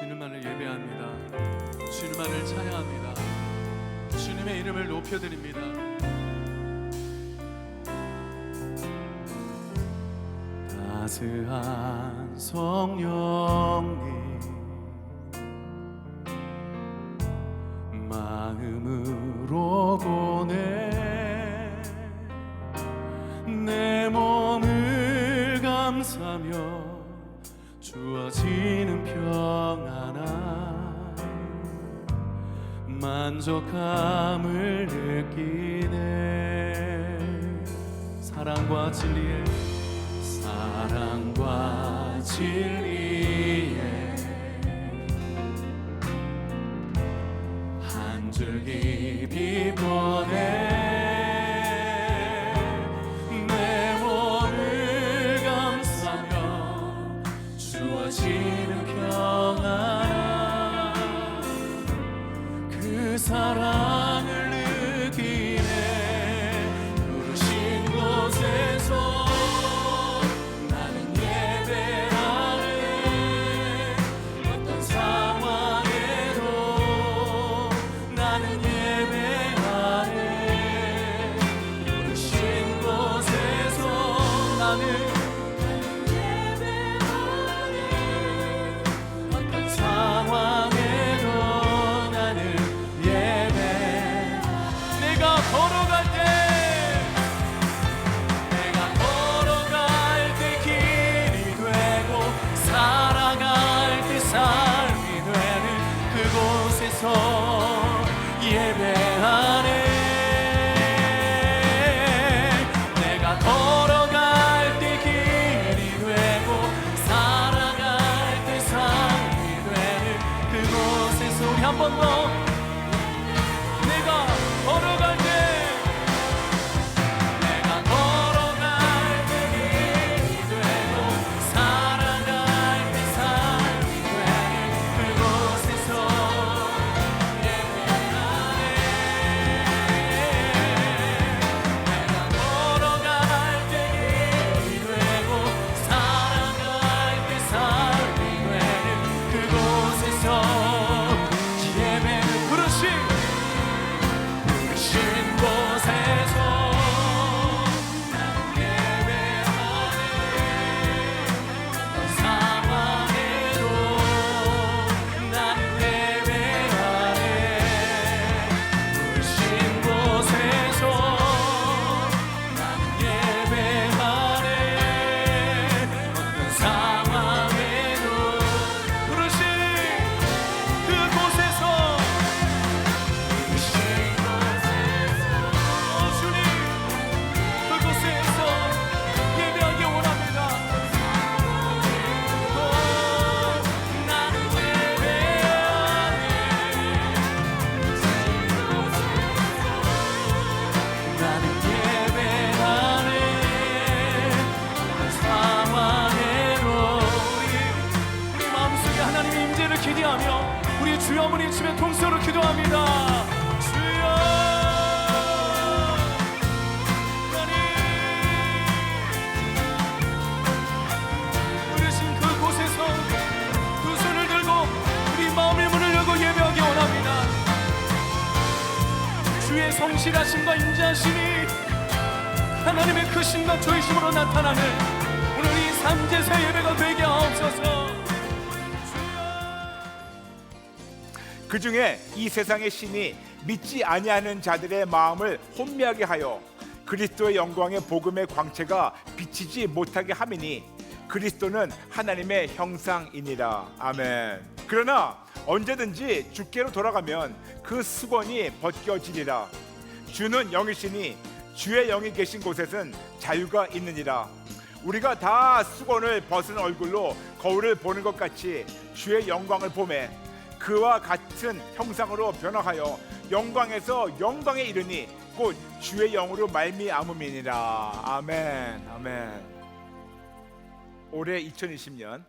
주님만을 예배합니다. 주님만을 찬양합니다. 주님의 이름을 높여드립니다. 따스한 성령님 마음으로 보내 내 몸을 감싸며 주어지는 평안함 만족함을 느끼네. 사랑과 진리에 한 줄기 빛 보내 내 몸을 감싸며 주어지는 평안함 그 사랑을 느끼네. 부르신 곳에서 나는 예배하네. 어떤 상황에도 나는 예배하네. 부르신 곳에서 나는 어떤 상황에도 나는 예배. 내가 걸어갈 때 길이 되고 살아갈 때 삶이 되는 그곳에서 예배하네. 내가 걸어갈 때 길이 되고 살아갈 때 삶이 되는 그곳에서 우리 한 번 더 내가 걸어갈 때 길이 되고 살아갈 때 삶이 되는 그곳에서 예배하네. 내가 걸어갈 때 길이 되고 살아갈 때 삶이 되는 그곳에서 예배는 부르신 곳에서 나는 예배하네. 어떤 상황에도 나는 예배하네. 부르신 곳에서 나는 예배하네. 어떤 상황에도 부르신 그곳에서 주님 그곳에서 예배하기 원합니다. 나는 예배하네. 나는 예배하네. 어떤 상황에도 우리 마음속에 하나님의 임재를 기대하며 우리 주여 어머니 집에 통성으로 기도합니다. 주여 하나님 부르신 그곳에서 두 손을 들고 우리 마음의 문을 열고 예배하기 원합니다. 주의 성실하심과 인자하심이 하나님의 크심과 조이심으로 나타나는 오늘 이 삼제세 예배가 되게 하옵소서. 그 중에 이 세상의 신이 믿지 아니하는 자들의 마음을 혼미하게 하여 그리스도의 영광의 복음의 광채가 비치지 못하게 함이니 그리스도는 하나님의 형상이니라. 아멘. 그러나 언제든지 주께로 돌아가면 그 수건이 벗겨지리라. 주는 영이시니 주의 영이 계신 곳에는 자유가 있느니라. 우리가 다 수건을 벗은 얼굴로 거울을 보는 것 같이 주의 영광을 보매 그와 같은 형상으로 변화하여 영광에서 영광에 이르니 곧 주의 영으로 말미암음이니라. 아멘. 아멘. 올해 2020년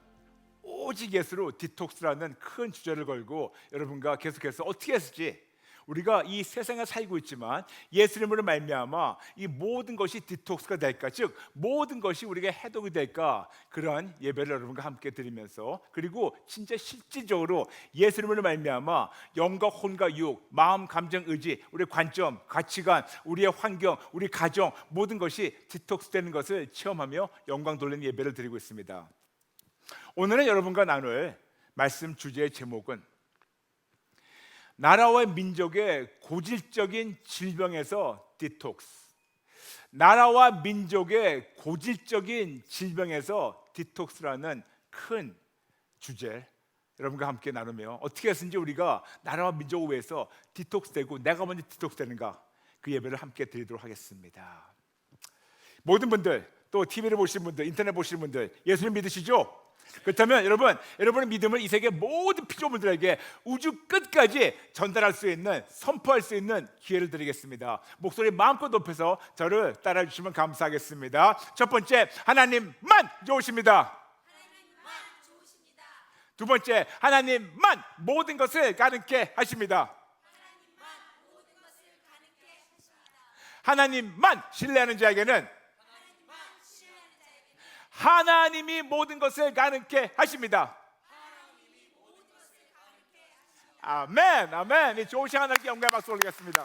오직 예수로 디톡스라는 큰 주제를 걸고 여러분과 계속해서 어떻게 했을지 우리가 이 세상에 살고 있지만 예수님으로 말미암아 이 모든 것이 디톡스가 될까, 즉 모든 것이 우리가 해독이 될까, 그런 예배를 여러분과 함께 드리면서, 그리고 진짜 실질적으로 예수님으로 말미암아 영과 혼과 육, 마음, 감정, 의지, 우리의 관점, 가치관, 우리의 환경, 우리 가정, 모든 것이 디톡스 되는 것을 체험하며 영광 돌리는 예배를 드리고 있습니다. 오늘은 여러분과 나눌 말씀 주제의 제목은 나라와 민족의 고질적인 질병에서 디톡스. 나라와 민족의 고질적인 질병에서 디톡스라는 큰 주제, 여러분과 함께 나누며 어떻게 해서든지 우리가 나라와 민족을 위해서 디톡스되고 내가 먼저 디톡스되는가, 그 예배를 함께 드리도록 하겠습니다. 모든 분들, 또 TV를 보시는 분들, 인터넷 보시는 분들, 예수님 믿으시죠? 그렇다면 여러분의 믿음을 이 세계 모든 피조물들에게 우주 끝까지 전달할 수 있는, 선포할 수 있는 기회를 드리겠습니다. 목소리 마음껏 높여서 저를 따라해 주시면 감사하겠습니다. 첫 번째, 하나님만 좋으십니다. 두 번째, 하나님만 모든 것을 가능케 하십니다. 하나님만 신뢰하는 자에게는 하나님이 모든 것을 가능케 하십니다. 아멘, 아멘. 이 좋으신 하나님께 영광의 박수 올리겠습니다.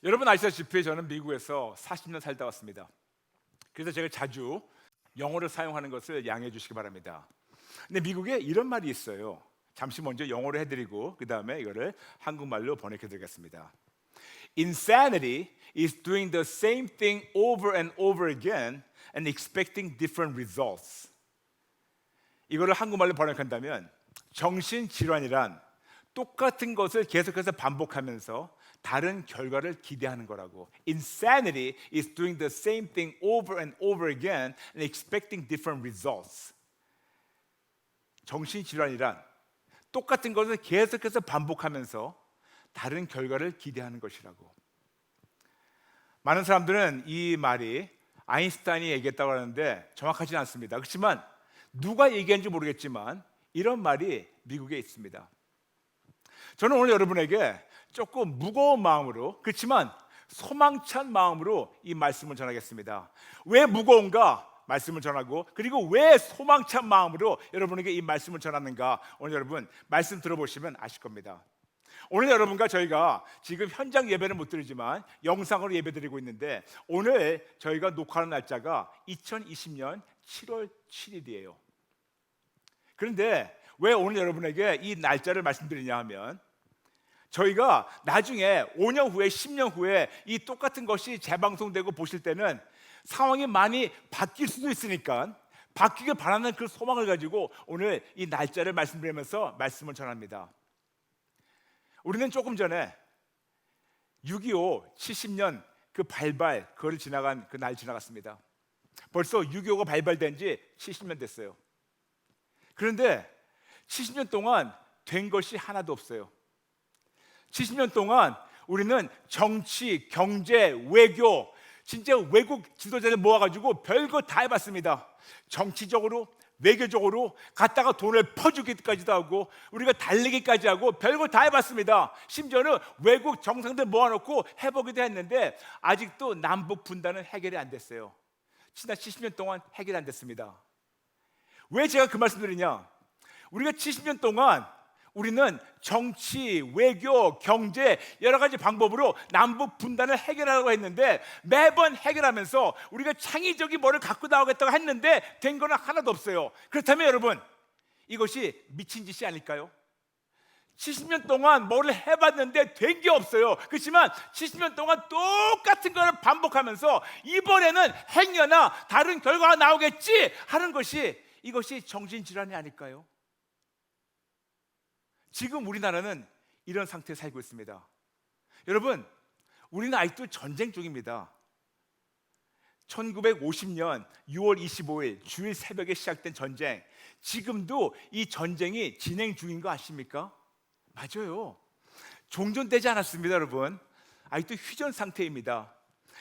여러분 아시다시피 저는 미국에서 40년 살다 왔습니다. 그래서 제가 자주 영어를 사용하는 것을 양해해 주시기 바랍니다. 근데 미국에 이런 말이 있어요. 잠시 먼저 영어로 해드리고 그 다음에 이거를 한국말로 번역해드리겠습니다. Insanity is doing the same thing over and over again and expecting different results. 이거를 한국말로 번역한다면 정신질환이란 똑같은 것을 계속해서 반복하면서 다른 결과를 기대하는 거라고. Insanity is doing the same thing over and over again and expecting different results. 정신질환이란 똑같은 것을 계속해서 반복하면서 다른 결과를 기대하는 것이라고. 많은 사람들은 이 말이 아인슈타인이 얘기했다고 하는데 정확하지는 않습니다. 그렇지만 누가 얘기한지 모르겠지만 이런 말이 미국에 있습니다. 저는 오늘 여러분에게 조금 무거운 마음으로, 그렇지만 소망찬 마음으로 이 말씀을 전하겠습니다. 왜 무거운가 말씀을 전하고, 그리고 왜 소망찬 마음으로 여러분에게 이 말씀을 전하는가, 오늘 여러분 말씀 들어보시면 아실 겁니다. 오늘 여러분과 저희가 지금 현장 예배는 못 드리지만 영상으로 예배 드리고 있는데, 오늘 저희가 녹화하는 날짜가 2020년 7월 7일이에요. 그런데 왜 오늘 여러분에게 이 날짜를 말씀드리냐 하면, 저희가 나중에 5년 후에 10년 후에 이 똑같은 것이 재방송되고 보실 때는 상황이 많이 바뀔 수도 있으니까 바뀌길 바라는 그 소망을 가지고 오늘 이 날짜를 말씀드리면서 말씀을 전합니다. 우리는 조금 전에 6.25 70년 그 발발, 그걸 지나간 그 날 지나갔습니다. 벌써 6.25가 발발된 지 70년 됐어요. 그런데 70년 동안 된 것이 하나도 없어요. 70년 동안 우리는 정치, 경제, 외교, 진짜 외국 지도자들 모아가지고 별거 다 해봤습니다. 정치적으로, 외교적으로 갖다가 돈을 퍼주기까지도 하고 우리가 달리기까지 하고 별거 다 해봤습니다. 심지어는 외국 정상들 모아놓고 해보기도 했는데 아직도 남북 분단은 해결이 안 됐어요. 지난 70년 동안 해결이 안 됐습니다. 왜 제가 그 말씀 드리냐? 우리가 70년 동안 우리는 정치, 외교, 경제 여러 가지 방법으로 남북 분단을 해결하려고 했는데 매번 해결하면서 우리가 창의적인 뭐를 갖고 나오겠다고 했는데 된 거는 하나도 없어요. 그렇다면 여러분, 이것이 미친 짓이 아닐까요? 70년 동안 뭐를 해봤는데 된 게 없어요. 그렇지만 70년 동안 똑같은 거를 반복하면서 이번에는 행여나 다른 결과가 나오겠지 하는 것이, 이것이 정신질환이 아닐까요? 지금 우리나라는 이런 상태에 살고 있습니다. 여러분, 우리는 아직도 전쟁 중입니다. 1950년 6월 25일 주일 새벽에 시작된 전쟁, 지금도 이 전쟁이 진행 중인 거 아십니까? 맞아요. 종전되지 않았습니다, 여러분. 아직도 휴전 상태입니다.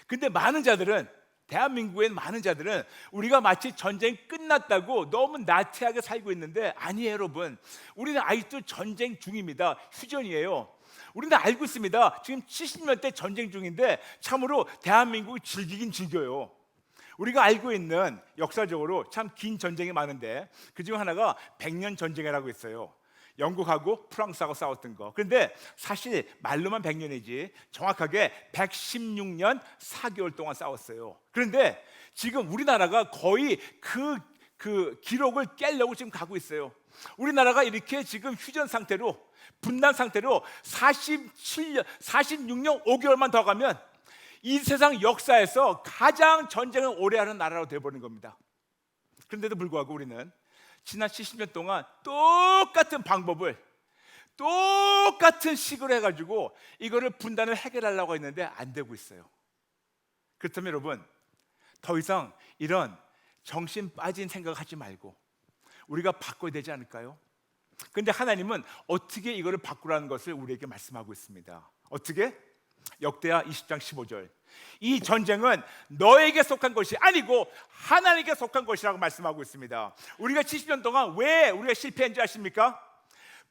근데 많은 자들은, 대한민국의 많은 자들은 우리가 마치 전쟁이 끝났다고 너무 나태하게 살고 있는데 아니에요, 여러분. 우리는 아직도 전쟁 중입니다. 휴전이에요. 우리는 알고 있습니다. 지금 70년대 전쟁 중인데 참으로 대한민국이 즐기긴 즐겨요. 우리가 알고 있는 역사적으로 참 긴 전쟁이 많은데 그중 하나가 100년 전쟁이라고 있어요. 영국하고 프랑스하고 싸웠던 거. 그런데 사실 말로만 100년이지 정확하게 116년 4개월 동안 싸웠어요. 그런데 지금 우리나라가 거의 그 기록을 깨려고 지금 가고 있어요. 우리나라가 이렇게 지금 휴전 상태로, 분단 상태로 46년 5개월만 더 가면 이 세상 역사에서 가장 전쟁을 오래 하는 나라로 되어버린 겁니다. 그런데도 불구하고 우리는 지난 70년 동안 똑같은 방법을 똑같은 식으로 해가지고 이거를 분단을 해결하려고 했는데 안 되고 있어요. 그렇다면 여러분, 더 이상 이런 정신 빠진 생각하지 말고 우리가 바꿔야 되지 않을까요? 그런데 하나님은 어떻게 이거를 바꾸라는 것을 우리에게 말씀하고 있습니다. 어떻게? 역대하 20장 15절. 이 전쟁은 너에게 속한 것이 아니고 하나님께 속한 것이라고 말씀하고 있습니다. 우리가 70년 동안 왜 우리가 실패한지 아십니까?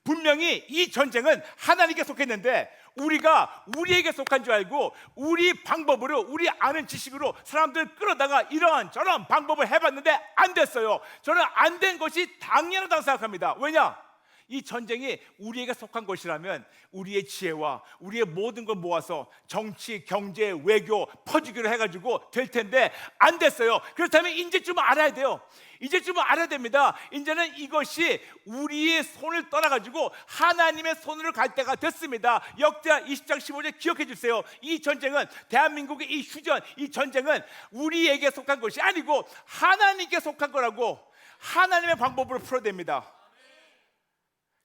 분명히 이 전쟁은 하나님께 속했는데 우리가 우리에게 속한 줄 알고 우리 방법으로, 우리 아는 지식으로 사람들 끌어다가 이런 저런 방법을 해봤는데 안 됐어요. 저는 안 된 것이 당연하다고 생각합니다. 왜냐? 이 전쟁이 우리에게 속한 것이라면 우리의 지혜와 우리의 모든 걸 모아서 정치, 경제, 외교 퍼주기로 해가지고 될 텐데 안 됐어요. 그렇다면 이제쯤 알아야 돼요. 이제쯤 알아야 됩니다. 이제는 이것이 우리의 손을 떠나가지고 하나님의 손으로 갈 때가 됐습니다. 역대하 20장 15절 기억해 주세요. 이 전쟁은, 대한민국의 이 휴전, 이 전쟁은 우리에게 속한 것이 아니고 하나님께 속한 거라고 하나님의 방법으로 풀어야 됩니다.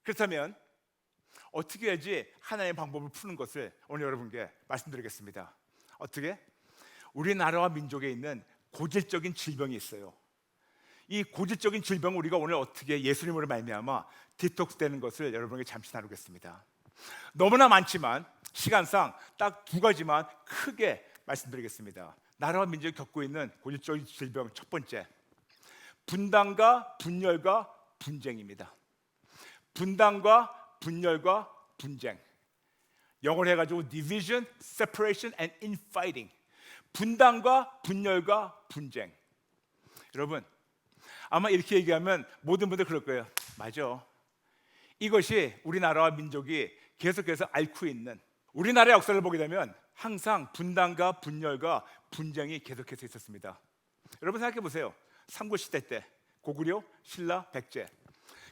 그렇다면 어떻게 해야지 하나님의 방법을 푸는 것을 오늘 여러분께 말씀드리겠습니다. 어떻게? 우리나라와 민족에 있는 고질적인 질병이 있어요. 이 고질적인 질병을 우리가 오늘 어떻게 예수님으로 말미암아 디톡스되는 것을 여러분에게 잠시 나누겠습니다. 너무나 많지만 시간상 딱 두 가지만 크게 말씀드리겠습니다. 나라와 민족이 겪고 있는 고질적인 질병, 첫 번째, 분단과 분열과 분쟁입니다. 분단과 분열과 분쟁. 영어로 해가지고 division, separation and infighting. 분단과 분열과 분쟁. 여러분, 아마 이렇게 얘기하면 모든 분들 그럴 거예요. 맞아. 이것이 우리나라와 민족이 계속해서 앓고 있는, 우리나라의 역사를 보게 되면 항상 분단과 분열과 분쟁이 계속해서 있었습니다. 여러분 생각해 보세요. 삼국시대 때 고구려, 신라, 백제,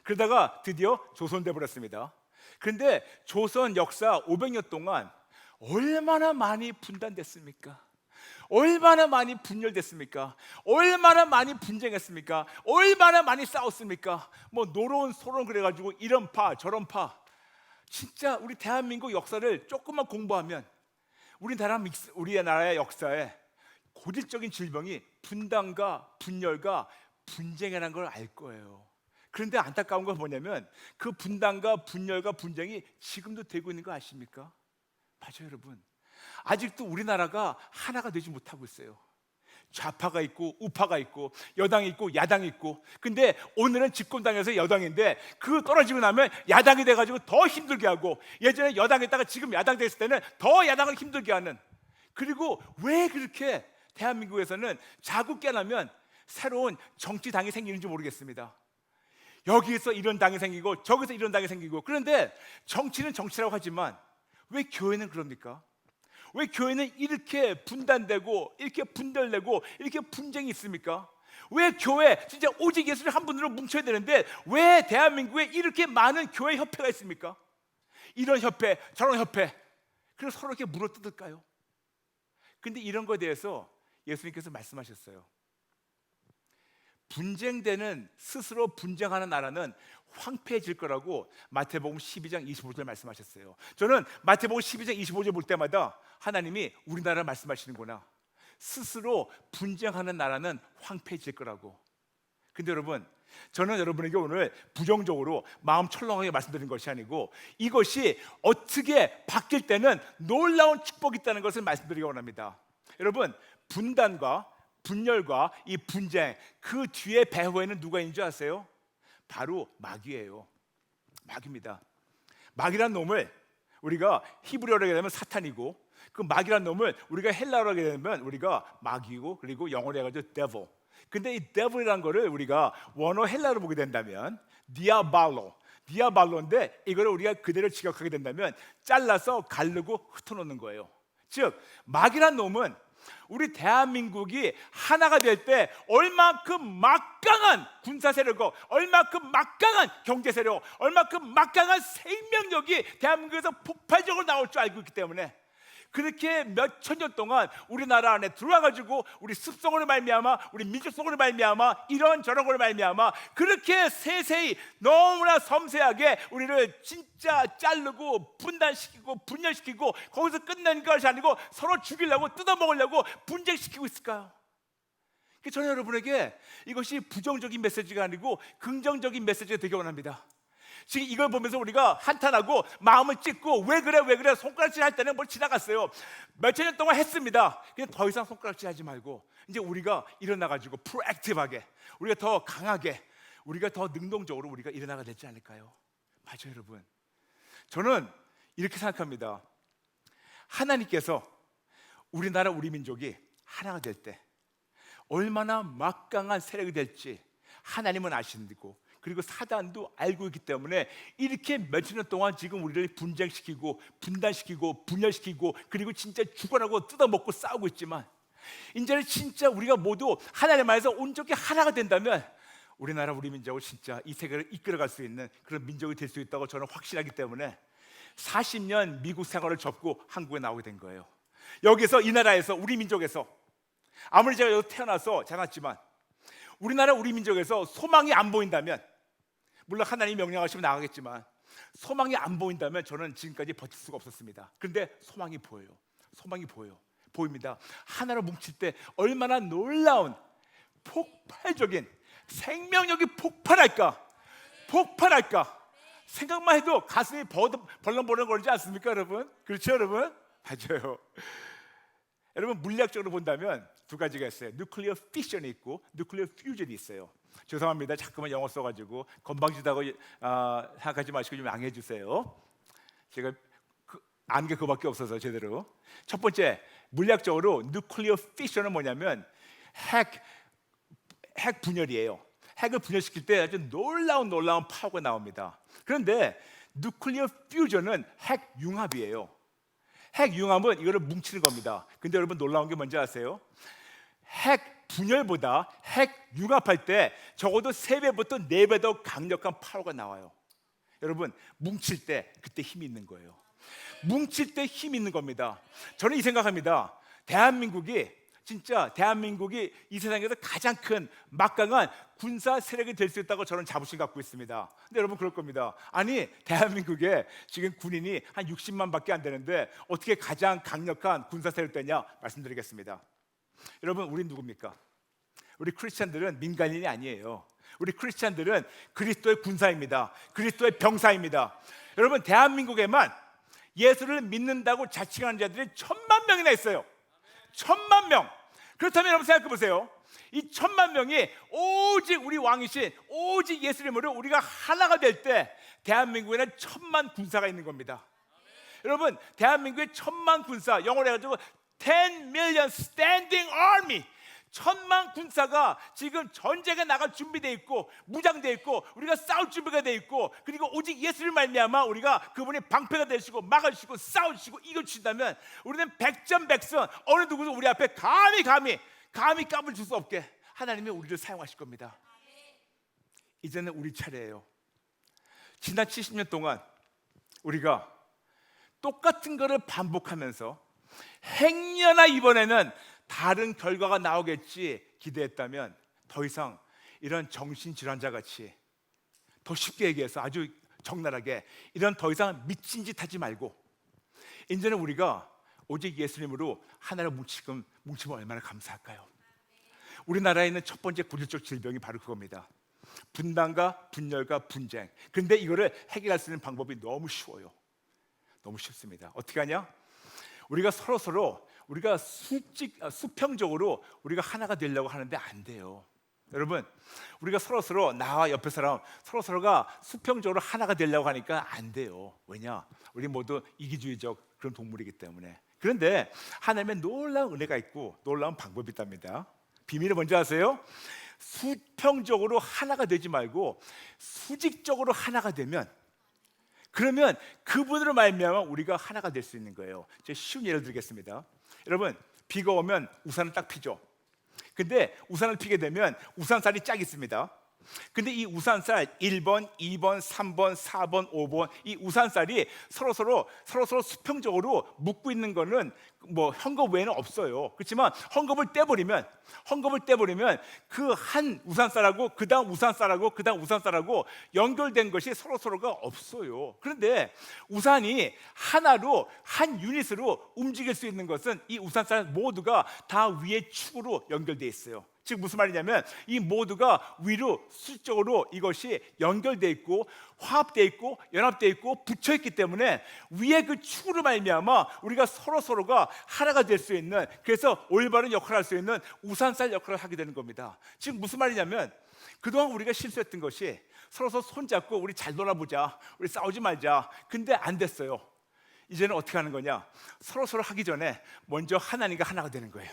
그러다가 드디어 조선 돼버렸습니다. 그런데 조선 역사 500년 동안 얼마나 많이 분단됐습니까? 얼마나 많이 분열됐습니까? 얼마나 많이 분쟁했습니까? 얼마나 많이 싸웠습니까? 뭐 노론 소론 그래가지고 이런 파 저런 파. 진짜 우리 대한민국 역사를 조금만 공부하면 우리나라의 역사에 고질적인 질병이 분단과 분열과 분쟁이라는 걸 알 거예요. 그런데 안타까운 건 뭐냐면 그 분단과 분열과 분쟁이 지금도 되고 있는 거 아십니까? 맞아요, 여러분. 아직도 우리나라가 하나가 되지 못하고 있어요. 좌파가 있고 우파가 있고 여당이 있고 야당이 있고. 근데 오늘은 집권당에서 여당인데 그 떨어지고 나면 야당이 돼가지고 더 힘들게 하고, 예전에 여당했다가 지금 야당 됐을 때는 더 야당을 힘들게 하는. 그리고 왜 그렇게 대한민국에서는 자꾸 깨나면 새로운 정치당이 생기는지 모르겠습니다. 여기에서 이런 당이 생기고 저기서 이런 당이 생기고. 그런데 정치는 정치라고 하지만 왜 교회는 그럽니까? 왜 교회는 이렇게 분단되고 이렇게 분열되고 이렇게 분쟁이 있습니까? 왜 교회 진짜 오직 예수를 한 분으로 뭉쳐야 되는데 왜 대한민국에 이렇게 많은 교회 협회가 있습니까? 이런 협회 저런 협회. 그래서 서로 이렇게 물어뜯을까요? 근데 이런 거에 대해서 예수님께서 말씀하셨어요. 분쟁되는, 스스로 분쟁하는 나라는 황폐해질 거라고 마태복음 12장 25절 말씀하셨어요. 저는 마태복음 12장 25절 볼 때마다 하나님이 우리나라 말씀하시는구나. 스스로 분쟁하는 나라는 황폐해질 거라고. 근데 여러분, 저는 여러분에게 오늘 부정적으로 마음 철렁하게 말씀드린 것이 아니고 이것이 어떻게 바뀔 때는 놀라운 축복이 있다는 것을 말씀드리기 원합니다. 여러분, 분단과 분열과 이 분쟁, 그 뒤에 배후에는 누가 있는 줄 아세요? 바로 마귀예요. 마귀입니다. 마귀란 놈을 우리가 히브리어로 하게 되면 사탄이고, 그 마귀란 놈을 우리가 헬라어로 하게 되면 우리가 마귀고, 그리고 영어로 해가지고 devil. 근데 이 devil이라는 거를 우리가 원어 헬라어로 보게 된다면 디아발로인데, 이거를 우리가 그대로 직역하게 된다면 잘라서 가르고 흩어놓는 거예요. 즉 마귀란 놈은 우리 대한민국이 하나가 될 때 얼마큼 막강한 군사 세력이고, 얼마큼 막강한 경제 세력, 얼마큼 막강한 생명력이 대한민국에서 폭발적으로 나올 줄 알고 있기 때문에, 그렇게 몇 천 년 동안 우리나라 안에 들어와가지고 우리 습성으로 말미암아, 우리 민족성으로 말미암아, 이런저런 걸로 말미암아 그렇게 세세히 너무나 섬세하게 우리를 진짜 자르고 분단시키고 분열시키고, 거기서 끝나는 것이 아니고 서로 죽이려고 뜯어먹으려고 분쟁시키고 있을까요? 저는 여러분에게 이것이 부정적인 메시지가 아니고 긍정적인 메시지가 되기 원합니다. 지금 이걸 보면서 우리가 한탄하고 마음을 찢고 왜 그래 손가락질 할 때는 뭘 지나갔어요. 몇천 년 동안 했습니다. 그냥 더 이상 손가락질 하지 말고 이제 우리가 일어나가지고 프로액티브하게, 우리가 더 강하게, 우리가 더 능동적으로 우리가 일어나가 되지 않을까요? 맞아요, 여러분. 저는 이렇게 생각합니다. 하나님께서 우리나라 우리 민족이 하나가 될 때 얼마나 막강한 세력이 될지 하나님은 아시고, 그리고 사단도 알고 있기 때문에 이렇게 몇천 년 동안 지금 우리를 분쟁시키고 분단시키고 분열시키고, 그리고 진짜 죽어라고 뜯어먹고 싸우고 있지만, 이제는 진짜 우리가 모두 하나님 안에서 온전히 하나가 된다면 우리나라 우리 민족을 진짜 이 세계를 이끌어갈 수 있는 그런 민족이 될 수 있다고 저는 확신하기 때문에 40년 미국 생활을 접고 한국에 나오게 된 거예요. 여기서, 이 나라에서, 우리 민족에서, 아무리 제가 여기 태어나서 자랐지만 우리나라 우리 민족에서 소망이 안 보인다면, 물론 하나님이 명령하시면 나가겠지만 소망이 안 보인다면 저는 지금까지 버틸 수가 없었습니다. 그런데 소망이 보여요. 소망이 보입니다. 하나로 뭉칠 때 얼마나 놀라운 폭발적인 생명력이 폭발할까 생각만 해도 가슴이 벌렁벌렁거리지 않습니까, 여러분? 그렇죠, 여러분? 맞아요. 여러분, 물리학적으로 본다면 두 가지가 있어요. 뉴클리어 피션이 있고 뉴클리어 퓨전이 있어요. 죄송합니다. 자꾸만 영어 써가지고 건방지다고 생각하지 마시고 좀 양해해 주세요. 제가 아는 게 그거밖에 없어서 제대로. 첫 번째, 물리학적으로 뉴클리어 피션은 뭐냐면 핵 분열이에요. 핵을 분열시킬 때 아주 놀라운 파워가 나옵니다. 그런데 뉴클리어 퓨전은 핵 융합이에요. 핵 융합은 이거를 뭉치는 겁니다. 근데 여러분, 놀라운 게 뭔지 아세요? 핵 분열보다 핵 융합할 때 적어도 3배부터 4배 더 강력한 파워가 나와요. 여러분, 뭉칠 때 그때 힘이 있는 거예요. 뭉칠 때 힘이 있는 겁니다. 저는 이 생각합니다. 대한민국이 이 세상에서 가장 큰 막강한 군사 세력이 될 수 있다고 저는 자부심 갖고 있습니다. 근데 여러분, 그럴 겁니다. 아니, 대한민국에 지금 군인이 한 60만 밖에 안 되는데 어떻게 가장 강력한 군사 세력이 되냐 말씀드리겠습니다. 여러분, 우리 누굽니까? 우리 크리스찬들은 민간인이 아니에요. 우리 크리스찬들은 그리스도의 군사입니다. 그리스도의 병사입니다. 여러분, 대한민국에만 예수를 믿는다고 자칭하는 자들이 1000만 명이나 있어요. 1000만 명. 그렇다면 여러분, 생각해 보세요. 이 1000만 명이 오직 우리 왕이신 오직 예수님으로 우리가 하나가 될 때 대한민국에는 1000만 군사가 있는 겁니다. 여러분, 대한민국의 1000만 군사, 영어로 해가지고 10 million standing army, 1000만 군사가 지금 전쟁에 나갈 준비되어 있고 무장되어 있고 우리가 싸울 준비가 되어 있고, 그리고 오직 예수를 말미암아 우리가 그분이 방패가 되시고 막아주시고 싸우시고 이겨주신다면 우리는 백전백승, 어느 누구도 우리 앞에 감히 까불 수 없게 하나님이 우리를 사용하실 겁니다. 이제는 우리 차례예요. 지난 70년 동안 우리가 똑같은 것을 반복하면서 행여나 이번에는 다른 결과가 나오겠지 기대했다면 더 이상 이런 정신질환자 같이, 더 쉽게 얘기해서 아주 적나라하게, 이런 더 이상 미친 짓 하지 말고 이제는 우리가 오직 예수님으로 하나로 뭉치면 얼마나 감사할까요? 우리나라에 있는 첫 번째 고질적 질병이 바로 그겁니다. 분단과 분열과 분쟁. 그런데 이거를 해결할 수 있는 방법이 너무 쉬워요. 너무 쉽습니다. 어떻게 하냐? 우리가 서로 우리가 수평적으로 우리가 하나가 되려고 하는데 안 돼요. 여러분, 우리가 서로 나와 옆에 사람 서로가 수평적으로 하나가 되려고 하니까 안 돼요. 왜냐? 우리 모두 이기주의적 그런 동물이기 때문에. 그런데 하나님의 놀라운 은혜가 있고 놀라운 방법이 있답니다. 비밀을 뭔지 아세요? 수평적으로 하나가 되지 말고 수직적으로 하나가 되면, 그러면 그분으로 말미암아 우리가 하나가 될 수 있는 거예요. 제가 쉬운 예를 들겠습니다. 여러분, 비가 오면 우산을 딱 피죠. 근데 우산을 피게 되면 우산살이 짝 있습니다. 근데 이 우산살 1번, 2번, 3번, 4번, 5번 이 우산살이 서로 수평적으로 묶고 있는 거는 뭐 헝겊 외에는 없어요. 그렇지만 헝겊을 떼버리면 그 한 우산살하고 그다음 우산살하고 그다음 우산살하고 연결된 것이 서로가 없어요. 그런데 우산이 하나로 한 유닛으로 움직일 수 있는 것은 이 우산살 모두가 다 위에 축으로 연결되어 있어요. 즉 무슨 말이냐면 이 모두가 위로 수직적으로 이것이 연결되어 있고 화합되어 있고 연합되어 있고 붙여 있기 때문에 위에 그 축으로 말미암아 우리가 서로가 하나가 될 수 있는, 그래서 올바른 역할을 할 수 있는 우산살 역할을 하게 되는 겁니다. 즉 무슨 말이냐면 그동안 우리가 실수했던 것이 서로 손잡고 우리 잘 놀아보자, 우리 싸우지 말자. 근데 안 됐어요. 이제는 어떻게 하는 거냐? 서로 하기 전에 먼저 하나님과 하나가 되는 거예요.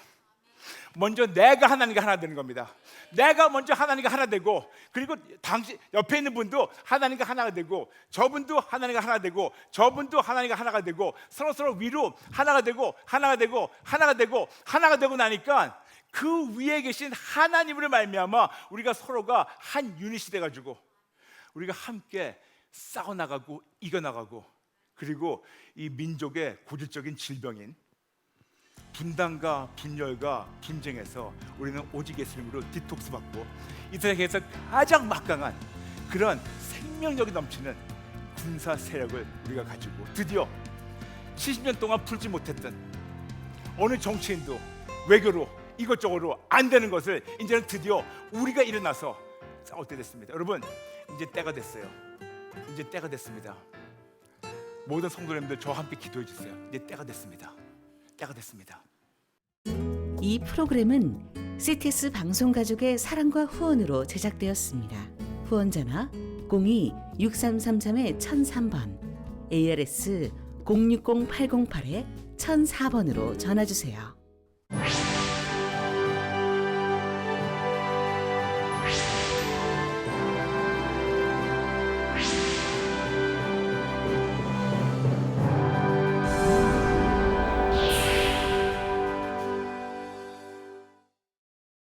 먼저 내가 하나님과 하나 되는 겁니다. 내가 먼저 하나님과 하나 되고, 그리고 당신 옆에 있는 분도 하나님과 하나가 되고, 저분도 하나님과 하나 되고, 저분도 하나님과 하나가 되고, 서로 위로 하나가 되고 나니까 그 위에 계신 하나님으로 말미암아 우리가 서로가 한 유닛이 돼가지고 우리가 함께 싸워나가고 이겨나가고, 그리고 이 민족의 고질적인 질병인 분단과 분열과 분쟁에서 우리는 오직 예수님으로 디톡스 받고 이 세상에서 가장 막강한 그런 생명력이 넘치는 군사 세력을 우리가 가지고 드디어 70년 동안 풀지 못했던 어느 정치인도 외교로 이것저것으로 안 되는 것을 이제는 드디어 우리가 일어나서 싸울 때 됐습니다. 여러분, 이제 때가 됐어요. 이제 때가 됐습니다. 모든 성도님들 저와 함께 기도해 주세요. 이제 때가 됐습니다. 때가 됐습니다. 이 프로그램은 CTS 방송가족의 사랑과 후원으로 제작되었습니다. 후원전화 02-6333-1003번, ARS 060-808-1004번으로 전화주세요.